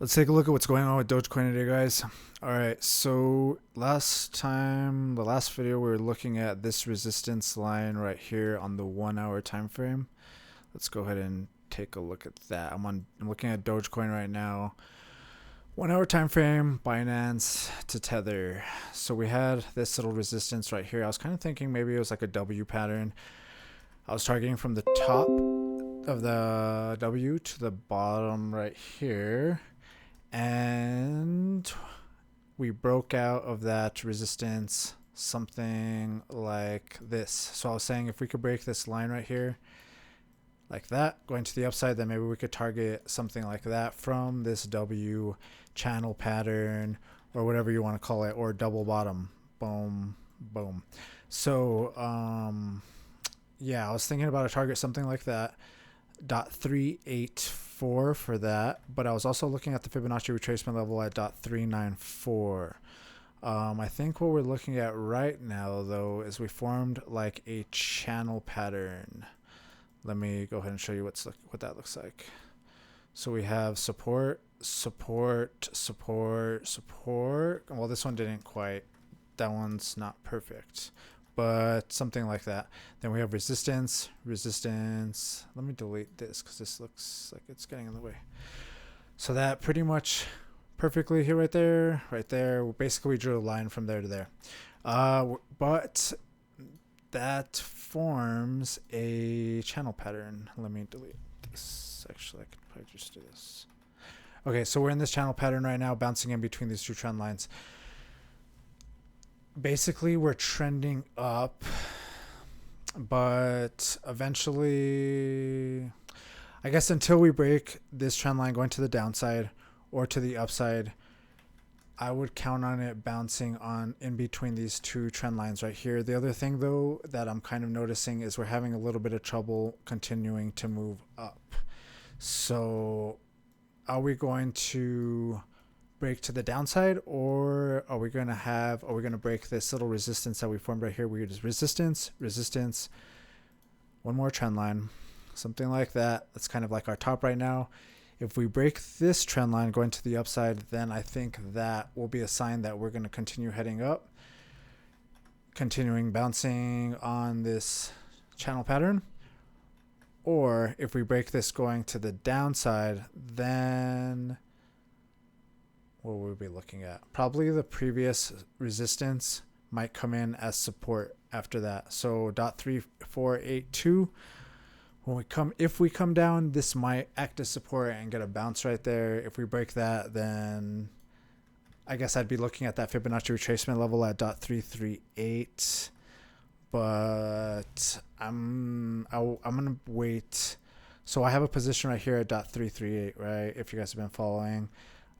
Let's take a look at what's going on with Dogecoin today, guys. All right, so the last video, we were looking at this resistance line right here on the 1 hour time frame. Let's go ahead and take a look at that. I'm looking at Dogecoin right now. 1 hour time frame, Binance to Tether. So we had this little resistance right here. I was kind of thinking maybe it was like a W pattern. I was targeting from the top of the W to the bottom right here, and we broke out of that resistance something like this. So I was saying if we could break this line right here like that, going to the upside, then maybe we could target something like that from this W channel pattern, or whatever you want to call it, or double bottom. Boom, boom. So yeah, I was thinking about a target something like that. 0.384 for that, but I was also looking at the Fibonacci retracement level at 0.394. I think what we're looking at right now, though, is we formed like a channel pattern. Let me go ahead and show you what that looks like. So we have support, support, support, support. Well, this one didn't quite. That one's not perfect, but something like that. Then we have resistance, resistance. Let me delete this because this looks like it's getting in the way. So that pretty much perfectly here, right there, right there. Basically, we drew a line from there to there. But that forms a channel pattern. Let me delete this. Actually, I could probably just do this. Okay, so we're in this channel pattern right now, bouncing in between these two trend lines. Basically, we're trending up, but eventually, I guess until we break this trend line going to the downside or to the upside, I would count on it bouncing on in between these two trend lines right here. The other thing, though, that I'm kind of noticing is we're having a little bit of trouble continuing to move up. So are we going to break to the downside, or are we going to break this little resistance that we formed right here? We just resistance, resistance, one more trend line, something like that. That's kind of like our top right now. If we break this trend line going to the upside, then I think that will be a sign that we're going to continue heading up, continuing bouncing on this channel pattern. Or if we break this going to the downside, then what will we be looking at? Probably the previous resistance might come in as support after that. So 0.3482. If we come down, this might act as support and get a bounce right there. If we break that, then I guess I'd be looking at that Fibonacci retracement level at 0.338. But I'm gonna wait. So I have a position right here at 0.338, right? If you guys have been following.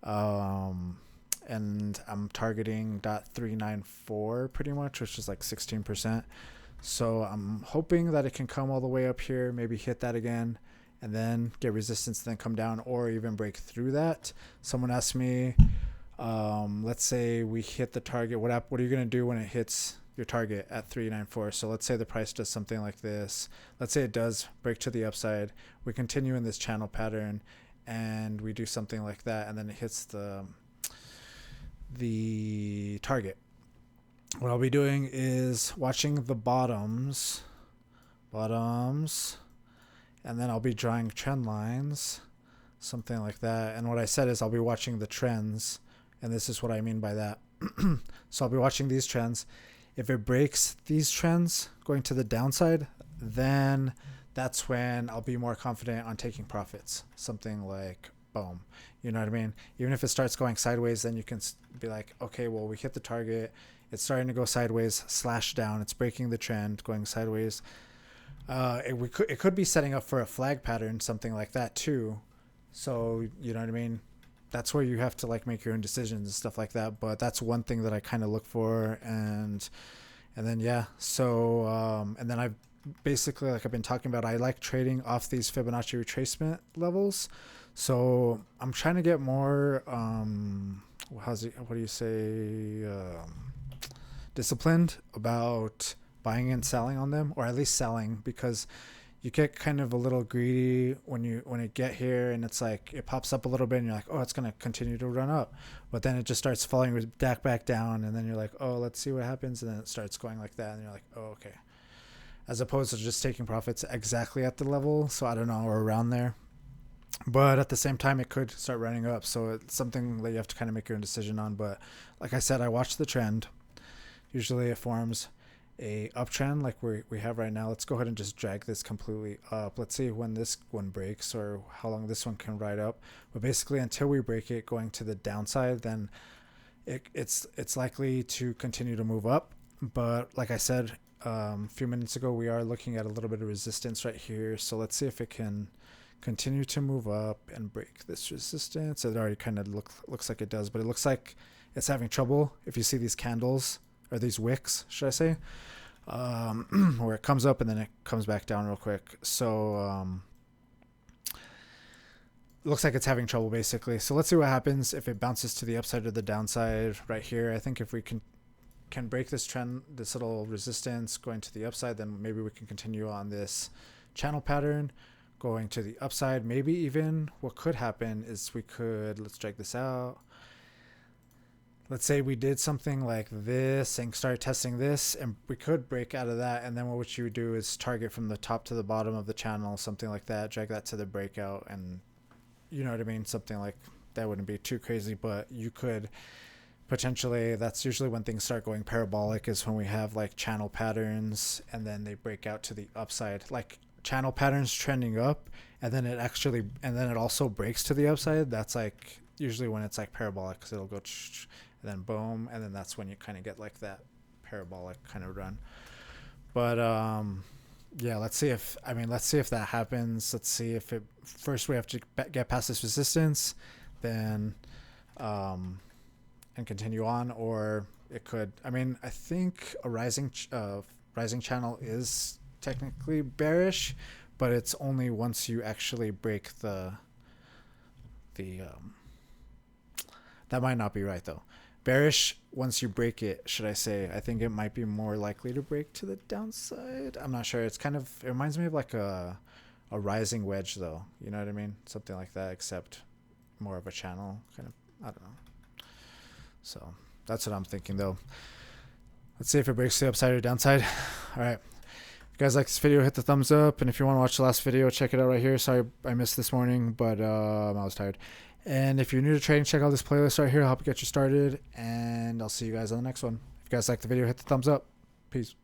And I'm targeting 0.394 pretty much, which is like 16%. So I'm hoping that it can come all the way up here, maybe hit that again, and then get resistance, then come down, or even break through that. Someone asked me, let's say we hit the target. What are you going to do when it hits your target at 394? So let's say the price does something like this. Let's say it does break to the upside. We continue in this channel pattern, and we do something like that, and then it hits the target. What I'll be doing is watching the bottoms, and then I'll be drawing trend lines, something like that. And what I said is I'll be watching the trends, and this is what I mean by that. So I'll be watching these trends. If it breaks these trends going to the downside, then that's when I'll be more confident on taking profits. Something like boom. You know what I mean? Even if it starts going sideways, then you can be like, okay, well, we hit the target. It's starting to go sideways, slash down. It's breaking the trend, going sideways. It could be setting up for a flag pattern, something like that too. So, you know what I mean? That's where you have to like make your own decisions and stuff like that. But that's one thing that I kind of look for. And then, yeah. So, and then I've basically, like I've been talking about, I like trading off these Fibonacci retracement levels. So I'm trying to get more, what do you say, disciplined about buying and selling on them, or at least selling, because you get kind of a little greedy when it get here, and it's like it pops up a little bit and you're like, oh, it's going to continue to run up, but then it just starts falling back down, and then you're like, oh, let's see what happens, and then it starts going like that, and you're like, oh, okay, as opposed to just taking profits exactly at the level, so I don't know, or around there. But at the same time, it could start running up, so it's something that you have to kind of make your own decision on. But like I said, I watched the trend. Usually it forms a uptrend like we have right now. Let's go ahead and just drag this completely up. Let's see when this one breaks or how long this one can ride up. But basically, until we break it going to the downside, then it's likely to continue to move up. But like I said a few minutes ago, we are looking at a little bit of resistance right here. So let's see if it can continue to move up and break this resistance. It already kind of looks like it does, but it looks like it's having trouble. If you see these candles, or these wicks, should I say, where it comes up and then it comes back down real quick. So it looks like it's having trouble basically. So let's see what happens if it bounces to the upside or the downside right here. I think if we can break this trend, this little resistance going to the upside, then maybe we can continue on this channel pattern going to the upside. Maybe even what could happen is let's drag this out. Let's say we did something like this and start testing this, and we could break out of that. And then what you would do is target from the top to the bottom of the channel, something like that, drag that to the breakout. And you know what I mean? Something like that wouldn't be too crazy, but you could potentially, that's usually when things start going parabolic, is when we have like channel patterns and then they break out to the upside, like channel patterns trending up, and then it also breaks to the upside. That's like usually when it's like parabolic, because it'll go and then boom, and then that's when you kind of get like that parabolic kind of run. But yeah, let's see if that happens. Let's see if it first we have to get past this resistance, then and continue on, or it could, I think a rising channel is technically bearish, but it's only once you actually break the that might not be right though. Bearish, once you break it, should I say, I think it might be more likely to break to the downside. I'm not sure. It reminds me of like a rising wedge though. You know what I mean? Something like that, except more of a channel kind of, I don't know. So that's what I'm thinking though. Let's see if it breaks to the upside or downside. All right. If you guys like this video, hit the thumbs up. And if you want to watch the last video, check it out right here. Sorry I missed this morning, but I was tired. And if you're new to trading, check out this playlist right here. I'll help you get you started. And I'll see you guys on the next one. If you guys like the video, hit the thumbs up. Peace.